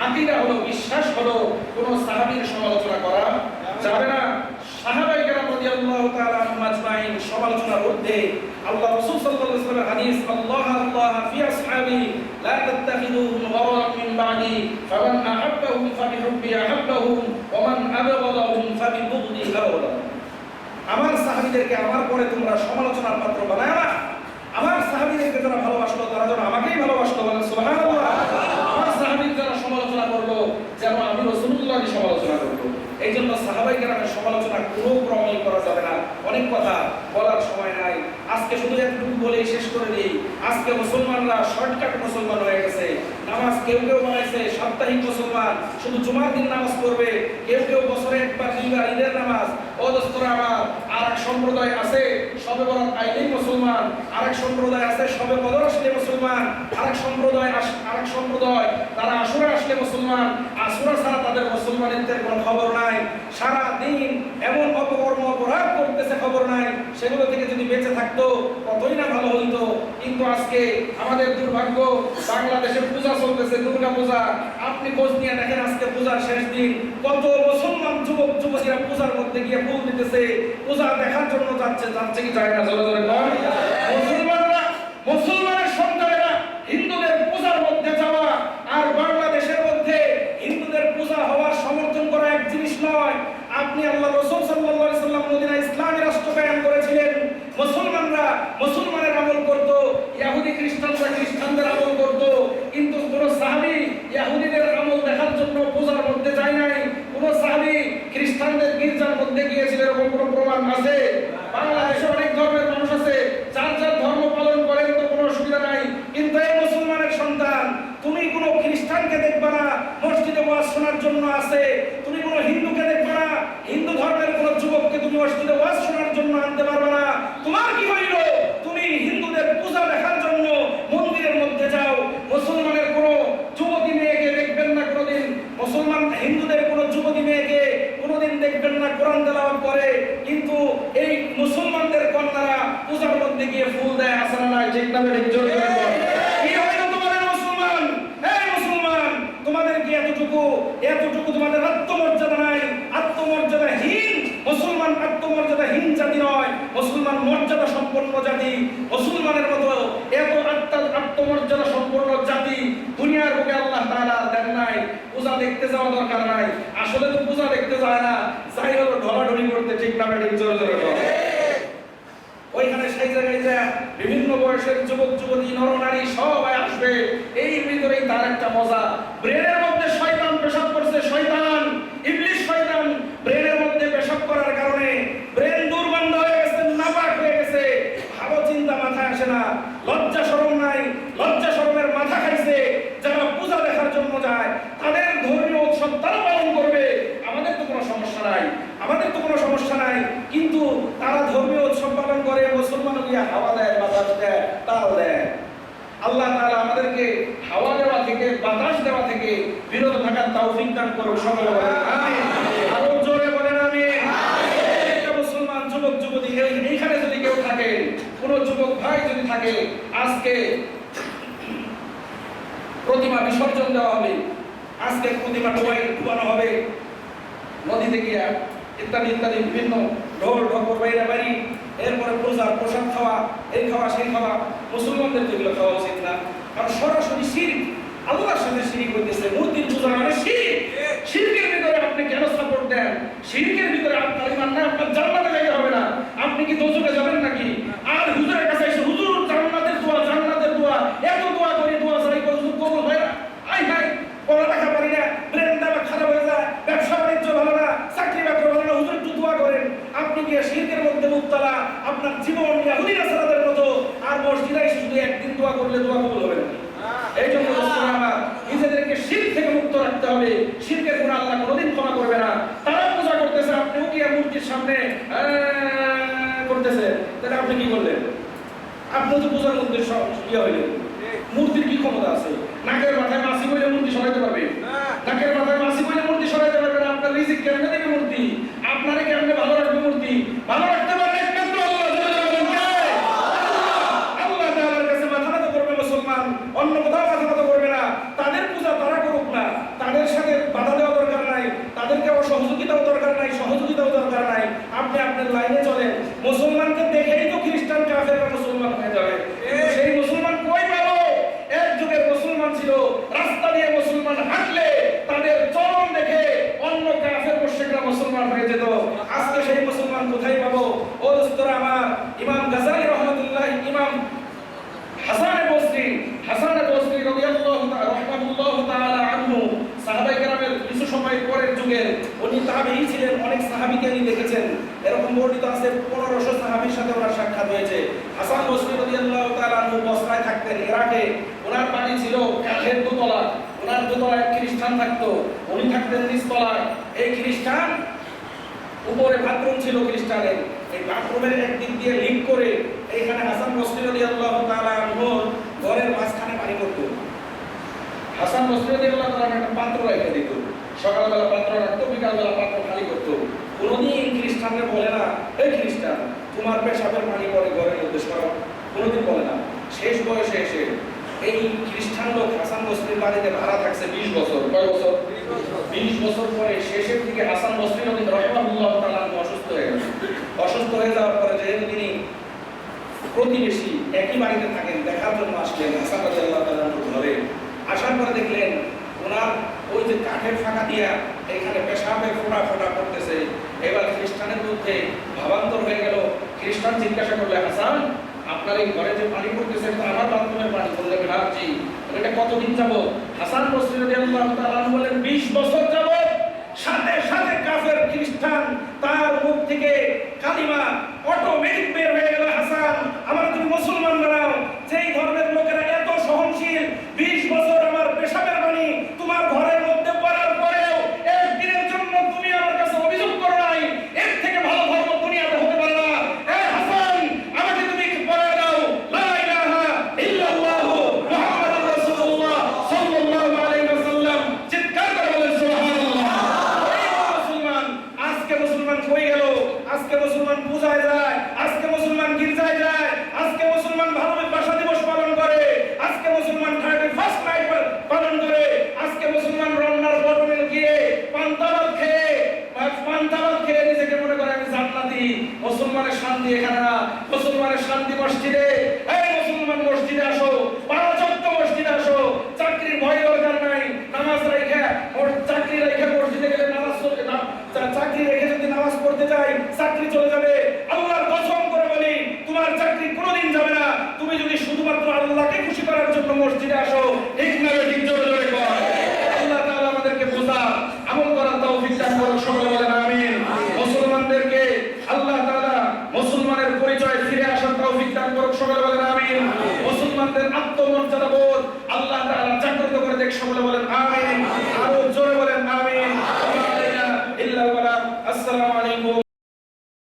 আকীদা হলো, বিশ্বাস হলো কোন সাহাবীর সমালোচনা করা যাবে না। সাহাবায়ে কেরাম রাদিয়াল্লাহু তাআলা আনহুম আজমাইন সমালোচনার ঊর্ধ্বে। আল্লাহ রাসূল সাল্লাল্লাহু আলাইহি ওয়াসাল্লামের হাদিস, আল্লাহ আল্লাহ ফি আসহাবি লা তাত্তাখিযুহুম গরারান মিন বা'দি ফামান আহাব্বাহুম ফাবিহুব্বি আহাব্বাহুম ওয়া মান আবগাদাহুম ফাবিবুগদি আবগাদাহুম। আমার সাহাবীদেরকে আমার পরে তোমরা সমালোচনার পাত্র বানায় না। আমার সাহাবীদেরকে যারা ভালোবাসলো তারা যেন আমাকেই ভালোবাসলো, বলেন সুবহানাল্লাহ। আমার সাহাবীর যারা সমালোচনা করলো যেন আমি রাসূলুল্লাহর সমালোচনা করব। এই জন্য সাহাবায়ে কেরামের সমালোচনা কোনো ক্রমেই করা যাবে না। অনেক কথা বলার সময় নাই, আজকে শুধু এতটুকু বলেই শেষ করে দিই। আজকে মুসলমানরা শর্টকাট মুসলমান হয়ে গেছে। নামাজ কেউ কেউ বানাইছে সাপ্তাহিক মুসলমান, শুধু জুমার দিন নামাজ পড়বে, কেউ কেউ বছরে একবার দুইবার ঈদের নামাজ। ও দোস্তরা আমার, আরেক সম্প্রদায় আছে শবে বরাত আইলেই মুসলমান, আরেক সম্প্রদায় আছে শবে কদর আসলে মুসলমান, আরেক সম্প্রদায় তারা আশুরা আসলে মুসলমান, আশুরা ছাড়া তাদের মুসলমানদের কোনো খবর নাই। সারা দিন এমন অপকর্ম অপরাধ করতেছে, খবর নাই। সেগুলো থেকে যদি বেঁচে থাকতো কতই না ভালো হইতো। কিন্তু আজকে আমাদের দুর্ভাগ্য, বাংলাদেশে পূজা চলতেছে, দুর্গা পূজা। আপনি খোঁজ নিয়ে দেখেন আজকে পূজার শেষ দিন কত মুসলমান যুবক যুবতীরা পূজার মধ্যে গিয়ে ফুল দিতেছে, পূজা দেখার জন্য যাচ্ছে কি যায় না? জোরে জোরে বল। মুসলমানের সন্তানেরা হিন্দুদের পূজার মধ্যে যাওয়া আর বাংলাদেশের মধ্যে হিন্দুদের পূজা হওয়ার সমর্থন করা এক জিনিস নয়। আপনি আল্লাহ রাসূল সাল্লাল্লাহু আলাইহি সাল্লাম মদিনায় ইসলামী রাষ্ট্র কায়েম করেছিলেন। মুসলমানরা মুসলমানের আমল করত, ইহুদি খ্রিস্টানরা খ্রিস্টানদের আমল করত। কিন্তু কোন সাহাবী ইহুদিদের আমল দেখার জন্য পূজার মধ্যে যায় নাই। কোন সাহাবী খ্রিস্টানদের গির্জার মধ্যে গিয়েছিল এরকম কোনো প্রমাণ আছে? বাংলাদেশে অনেক ধর্মের মানুষ আছে, যার যার ধর্ম পালন করেন, তো কোনো অসুবিধা নাই। কিন্তু এই মুসলমানের সন্তান, তুমি কোনো খ্রিস্টানকে দেখবা না মসজিদে ওয়াজ শোনার জন্য আছে, তুমি কোনো হিন্দুকে দেখবা না, হিন্দু ধর্মের কোনো যুবককে তুমি মসজিদে ওয়াজ শোনার জন্য আনতে পারবে না। তোমার কি হইল? তুমি হিন্দুদের পূজা দেখার জন্য মন্দিরের মধ্যে যাও। মুসলমানের কোনো যুবতী মেয়েকে দেখবেন না কোনোদিন, মুসলমান হিন্দুদের কোনো যুবতী মেয়েকে কোনোদিন দেখবেন না কোরআন তেলাওয়াত করে। কিন্তু এই মুসলমানদের কন্যারা পূজার মধ্যে গিয়ে ফুল দেয়, আছে না নাই? ঠিক না ঠিক? জোরে বল। কি হইল তোমাদের মুসলমান? এই মুসলমান, তোমাদের কি এতটুকু তোমাদের আত্মমর্যাদা নাই? আত্মমর্যাদাহীন মুসলমান আত্মমর্যাদাহীন জাতি নয়, মুসলমান মর্যাদা সম্পন্ন জাতি। মুসলমানের মতো এত আত্মমর্যাদা সম্পন্ন জাতি দুনিয়ার বুকে আল্লাহ তাআলা দেন নাই। পূজা দেখতে যাওয়া দরকার নাই। আসলে তো পূজা দেখতে যায় না, যাই হলো ঢলাঢলি করতে। ঠিক না ঠিক? জোরে জোরে বল। ওইখানে সেই জায়গায় যা বিভিন্ন বয়সের যুবক যুবতী নর নারী সবাই আসবে। এই ভিতরেই তার একটা মজা। ব্রেনের মধ্যে শয়তান পেশাব করছে, শয়তান ইবলিস শয়তান ব্রেনের মধ্যে পেশাব করার কারণে ব্রেন দুর্গন্ধ হয়ে গেছে, নাপাক হয়ে গেছে। ভালো চিন্তা মাথায় আসে না, লজ্জা শরম নাই, লজ্জা শরমের মাথা খাইছে। যারা পূজা দেখার জন্য যায় তাদের ধর্মীয় উৎসব তারা পালন করবে, আমাদের তো কোনো সমস্যা নাই। কিন্তু তারা ধর্মীয় উৎসব পালন করে, মুসলমান গিয়ে হাওয়া দেয়, বাতাস দেয়, তাল দেয়। আল্লাহ তাআলা আমাদেরকে হাওয়া দেওয়া থেকে, বাতাস দেওয়া থেকে বিরত থাকার তৌফিক দান করুন। সকলে বলেন আমিন। আরো জোরে বলেন আমিন। একটা মুসলমান যুবক যুবতী এইখানে যদি কেউ থাকে, কোন যুবক ভাই যদি থাকে, আজকে প্রতিমা বিসর্জন দেওয়া হবে, আজকে প্রতিমা ডুবানো হবে নদীতে গিয়া, ইত্যাদি ইত্যাদি বিভিন্ন ঢোল ঢোকর বাইরে বাড়ি, এরপরে পূজার প্রসাদ খাওয়া, এই খাওয়া সেই খাওয়া। মুসলমানদের তো এগুলো খাওয়া উচিত না, কারণ সরাসরি শিরক, আল্লাহর সাথে শিরক হইতেছে। মূর্তির পূজা মানে শিরক। শিরকের ভিতরে আপনি কেন সাপোর্ট দেন? শিরকের ভিতরে আপনার ঈমান না, আপনার জান্নাতে যেতে হবে না। আপনি কি দোজখে যাবেন নাকি? আর হুজুরের কাছে এসে হুজুর জান্নাতের দোয়া, এত দোয়া করি, দোয়া চাই, হুজুর কবুল হয় না। আই হাই, পড়ালেখা পারি না, ব্রেন দাবা খারাপ হয়ে যায়, ব্যবসা বাণিজ্য ভালো না, চাকরি বাকরি ভালো না, হুজুর একটু দোয়া করেন। আপনি কি শিরকের মধ্যে মুবতালা? আপনার জীবন ইহুদি নাসারাদের মতো। আর মসজিদে এসে শুধু একদিন দোয়া করলে দোয়া কবুল হবে না। এই জন্য আমার নিজেদেরকে শিরক থেকে মুক্ত রাখতে হবে। শিরকের গুনাহ আল্লাহ কোনোদিন ক্ষমা করবে না। তারা পূজা করতেছে, আপনিও কি মূর্তির সামনে করতেছে, তাহলে আপনি কি করলেন? আপনি তো পূজার মধ্যে ইয়ে হইলেন। মূর্তির কি ক্ষমতা আছে? নাকের মাথায় মাছি বইলে মূর্তি সরাইতে পারবে? নাকের মাথায় মাছি বইলে মূর্তি সরাইতে পারবে না। আপনার রিজিক কেমনে দেবে মূর্তি? আপনারে কেমনে ভালো রাখবে মূর্তি? ভালো রাখতে পারবে একমাত্র আল্লাহ। আল্লাহ তাআলার কাছে মাথা নত করবে মুসলমান, অন্য কোথাও মাথা নত করবে না। তাদের পূজা তারা সাহাবায়ে কেরামের কিছু সময় পরের যুগের উনি তাবেঈ ছিলেন, অনেক সাহাবীকে উনি দেখেছেন। এরকম বর্ণিত আছে 1500 সাহাবীর সাথে ওনার সাক্ষাৎ হয়েছে। হাসান বসরি রাদিয়াল্লাহু তাআলা আনহু বসরায় থাকতেন, ইরাকে। ওনার বাড়ি ছিল কাঠের দোতলা, ওনার দোতলায় এক খ্রিস্টান থাকতো, উনি থাকতেন নিচতলায়। এই খ্রিস্টান উপরে বাথরুম ছিল খ্রিস্টানের, এই বাথরুমের একদিক দিয়ে লিঙ্ক করে এইখানে হাসান বসরি রাদিয়াল্লাহু তাআলা আনহু ঘরের মাঝখানে পানি করতো। হাসান বসরি রাদিয়াল্লাহু তাআলা একটা পাত্র রেখে দিত, সকালবেলা পাত্র রাখতো, বিকালবেলা পাত্র খালি করতো। কোনোদিন খ্রিস্টানরা বলে না, এই খ্রিস্টান তোমার পেশাবের পানি পড়ে ঘরের মধ্যে সরাও, কোনোদিন বলে না। শেষ বয়সে এসে এই খ্রিস্টান লোক হাসান বসরির বাড়িতে ভাড়া থাকছে 20 বছর। কয় বছর? 20 বছর পরে শেষের দিকে হাসান বসরি রাহিমাহুল্লাহু তাআলা অসুস্থ হয়ে গেলেন। অসুস্থ হয়ে যাওয়ার পরে যেহেতু তিনি প্রতিবেশী একই বাড়িতে থাকেন, দেখার জন্য আসলেন হাসান রাদিয়াল্লাহু তাআলার ঘরে। আসার পরে দেখলেন ওনার ওই যে কাঠের ফাঁকা দিয়া এখানে পেশাবের ফোঁটা ফোঁটা পড়তেছে। এবার খ্রিস্টানের মধ্যে ভাবান্তর হয়ে গেল। খ্রিস্টান জিজ্ঞাসা করলে, হাসান আপনার এই ঘরে যে পানি পড়তেছে তো আমার বাথরুমের পানি? বললেন, হ্যাঁ জি। এটা কতদিন যাবত? হাসান বসরি রাদিয়াল্লাহু তাআলা বলেন, 20 বছর যাবত। সাথে সাথে কাফের খ্রিস্টান তার মুখ থেকে কালিমা অটোমেটিক বের হয়ে গেল, হাসান আমার তুমি মুসলমান বানাও। যেই ধর্মের লোকেরা এত সহনশীল, 20 বছর আমার পেশাবের পানি তোমার ঘরের মধ্যে পড়ার পরেও একদিনের জন্য তুমি আমার কাছে অভিযোগ করো নাই, এর থেকে ভালো ধর্ম দুনিয়াতে হতে পারে না। এ হাসান আমাকে তুমি পড়া দাও লা ইলাহা ইল্লাল্লাহু মুহাম্মাদুর রাসূলুল্লাহ সাল্লাল্লাহু আলাইহি ওয়াসাল্লাম। চিৎকার করে বলেন সুবহানাল্লাহ। মুসলমান আজকে মুসলমান কই গেল? আজকে মুসলমান পূজায় যায়, আজকে মুসলমান গির্জায় যায়, আজকে মুসলমান ভালোবাসা দিবস পালন করে, আজকে মুসলমান 31st নাইট পালন করে, আজকে মুসলমান রমজান বটমে গিয়ে পান্তাবাদ খেয়ে নিজেকে মনে করে আমি জান্নাতি। মুসলমানের শান্তি এখানে না, মুসলমানের শান্তি মসজিদে।